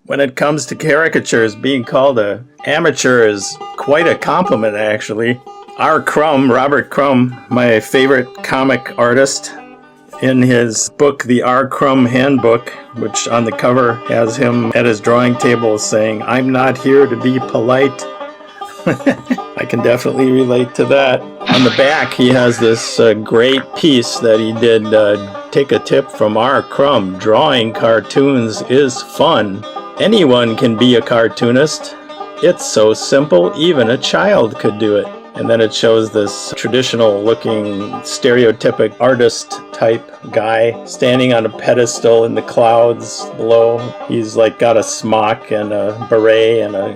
When it comes to caricatures, being called an amateur is quite a compliment, actually. Crumb, Robert Crumb, my favorite comic artist, in his book, the Crumb Handbook, which on the cover has him at his drawing table saying, "I'm not here to be polite." I can definitely relate to that. On the back, he has this great piece that he did, take a tip from Crumb. Drawing cartoons is fun. Anyone can be a cartoonist. It's so simple, even a child could do it. And then it shows this traditional looking stereotypic artist type guy standing on a pedestal in the clouds below. He's like got a smock and a beret and a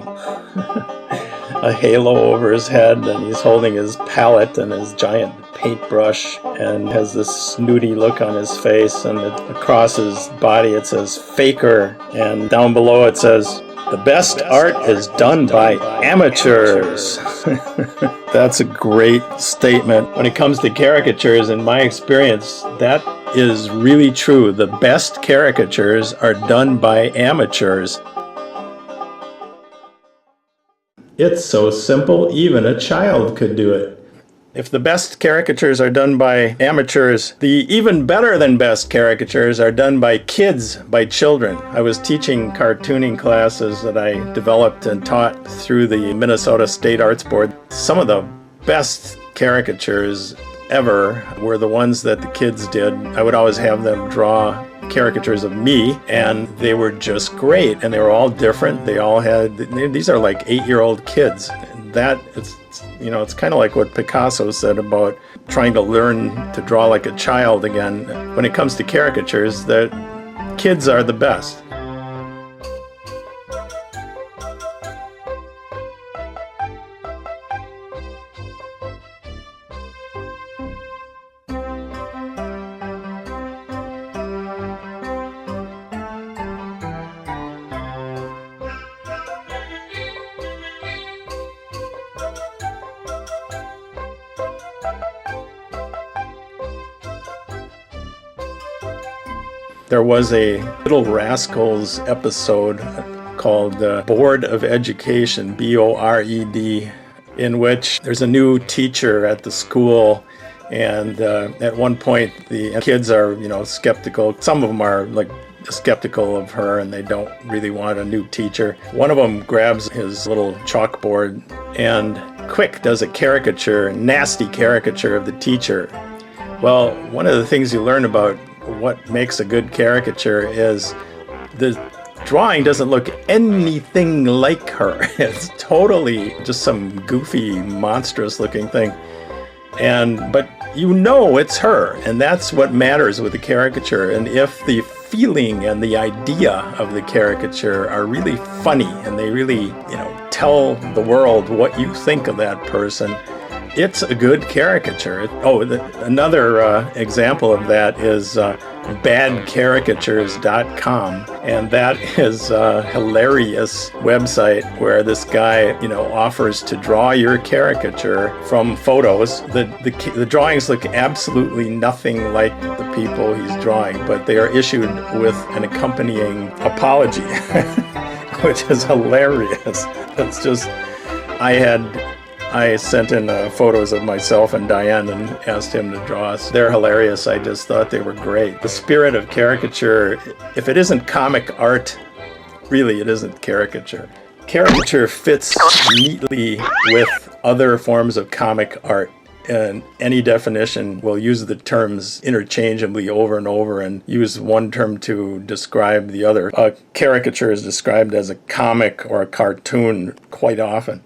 halo over his head, and he's holding his palette and his giant paintbrush and has this snooty look on his face, and across his body it says "Faker," and down below it says, "The best art is done by amateurs." That's a great statement. When it comes to caricatures, in my experience, that is really true. The best caricatures are done by amateurs. It's so simple, even a child could do it. If the best caricatures are done by amateurs, the even better than best caricatures are done by kids, by children. I was teaching cartooning classes that I developed and taught through the Minnesota State Arts Board. Some of the best caricatures ever were the ones that the kids did. I would always have them draw caricatures of me, and they were just great, and they were all different. They all had, these are like 8-year-old kids. That it's kind of like what Picasso said about trying to learn to draw like a child again. When it comes to caricatures, the kids are the best. There was a Little Rascals episode called Board of Education, B-O-R-E-D, in which there's a new teacher at the school, and at one point the kids are, skeptical. Some of them are like skeptical of her, and they don't really want a new teacher. One of them grabs his little chalkboard and quick does a caricature, nasty caricature of the teacher. Well, one of the things you learn about what makes a good caricature is the drawing doesn't look anything like her. It's totally just some goofy, monstrous looking thing. But it's her, and that's what matters with the caricature. And if the feeling and the idea of the caricature are really funny, and they really, tell the world what you think of that person, it's a good caricature. Another example of that is badcaricatures.com, and that is a hilarious website where this guy, offers to draw your caricature from photos. The drawings look absolutely nothing like the people he's drawing, but they are issued with an accompanying apology, which is hilarious. It's just, I sent in photos of myself and Diane and asked him to draw us. They're hilarious. I just thought they were great. The spirit of caricature, if it isn't comic art, really it isn't caricature. Caricature fits neatly with other forms of comic art, and any definition will use the terms interchangeably over and over and use one term to describe the other. A caricature is described as a comic or a cartoon quite often.